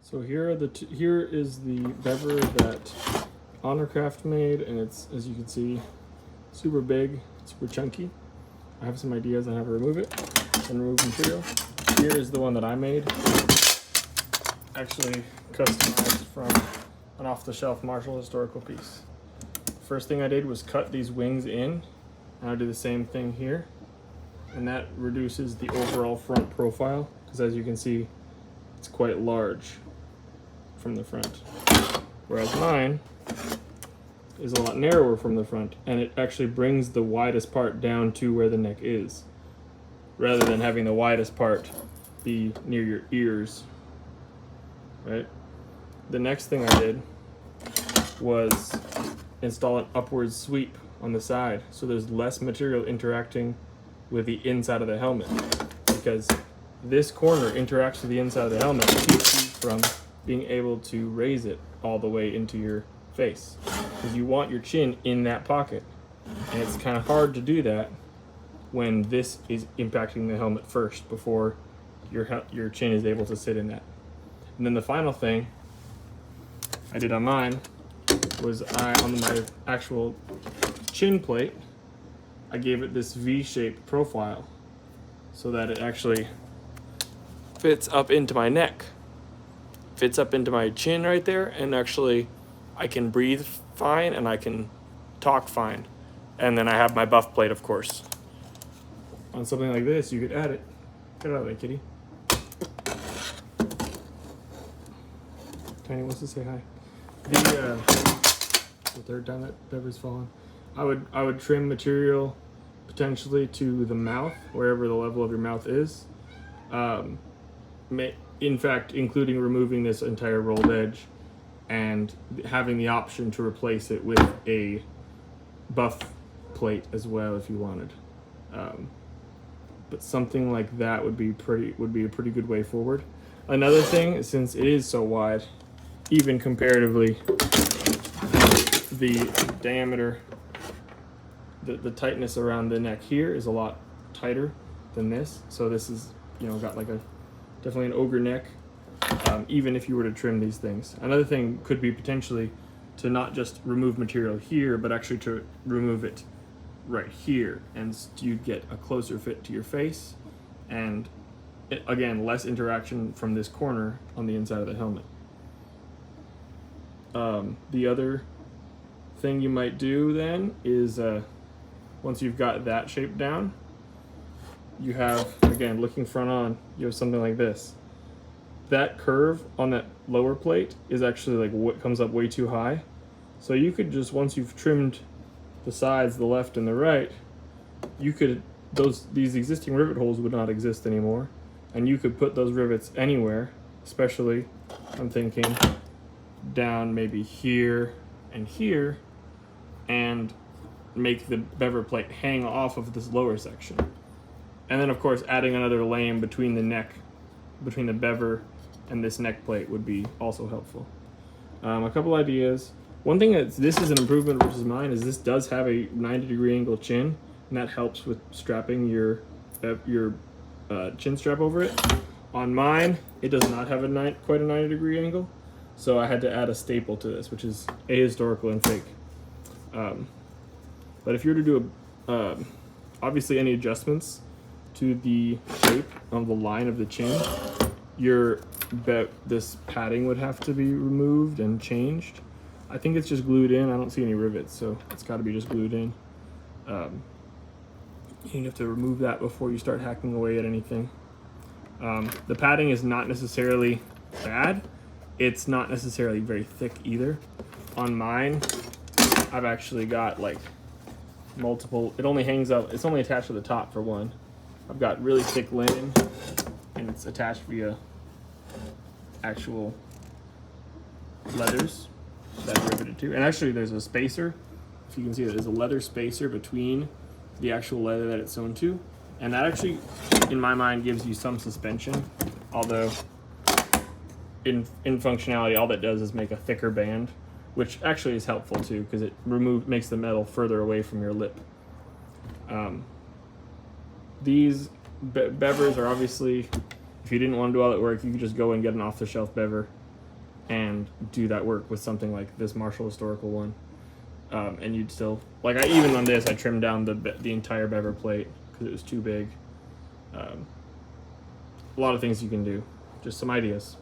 So here is the bever that Honorcraft made, and it's, as you can see, super big, super chunky. I have some ideas on how to remove it and remove material. Here is the one that I made, actually customized from an off-the-shelf Marshall historical piece. First thing I did was cut these wings in, and I'll do the same thing here, and that reduces the overall front profile, because as you can see, it's quite large from the front, whereas mine is a lot narrower from the front, and it actually brings the widest part down to where the neck is, rather than having the widest part be near your ears, right? The next thing I did was install an upward sweep on the side, so there's less material interacting with the inside of the helmet, because this corner interacts with the inside of the helmet to keep you from being able to raise it all the way into your face, because you want your chin in that pocket, and it's kind of hard to do that when this is impacting the helmet first before your chin is able to sit in that. And then the final thing I did on mine was on my actual chin plate, I gave it this V-shaped profile so that it actually fits up into my neck, fits up into my chin right there, and actually I can breathe fine and I can talk fine. And then I have my buff plate, of course. On something like this, you could add it. Get out of there, kitty. Tiny wants to say hi. The third time that bever's fallen. I would trim material potentially to the mouth, wherever the level of your mouth is. In fact, including removing this entire rolled edge and having the option to replace it with a buff plate as well if you wanted. But something like that would be a pretty good way forward. Another thing, since it is so wide, even comparatively, the diameter, the tightness around the neck here is a lot tighter than this. So this is, got like definitely an ogre neck, even if you were to trim these things. Another thing could be potentially to not just remove material here, but actually to remove it right here, and you'd get a closer fit to your face, and again, less interaction from this corner on the inside of the helmet. The other thing you might do then is, once you've got that shape down, you have, again, looking front on, you have something like this. That curve on that lower plate is actually like what comes up way too high. So you could just, once you've trimmed the sides, the left and the right, you could, these existing rivet holes would not exist anymore, and you could put those rivets anywhere, especially, I'm thinking, down maybe here and here, and make the bever plate hang off of this lower section. And then of course adding another lane between the neck, between the bever and this neck plate would be also helpful. A couple ideas. One thing this is an improvement versus mine is this does have a 90-degree angle chin, and that helps with strapping your chin strap over it. On mine, it does not have quite a 90-degree angle, so I had to add a staple to this, which is ahistorical and fake. But if you were to do obviously any adjustments to the shape of the line of the chin, this padding would have to be removed and changed. I think it's just glued in. I don't see any rivets, so it's got to be just glued in. You have to remove that before you start hacking away at anything. The padding is not necessarily bad. It's not necessarily very thick either. On mine, I've actually got like multiple, it only hangs up, it's only attached to the top for one. I've got really thick linen, and it's attached via actual leathers that are riveted to. And actually there's a spacer, if you can see that there's a leather spacer between the actual leather that it's sewn to. And that actually, in my mind, gives you some suspension, although in functionality, all that does is make a thicker band, which actually is helpful too, because it makes the metal further away from your lip. These bevers are obviously, if you didn't want to do all that work, you could just go and get an off-the-shelf bever and do that work with something like this Marshall Historical one. And you'd still, like, even on this, I trimmed down the entire bever plate because it was too big. A lot of things you can do. Just some ideas.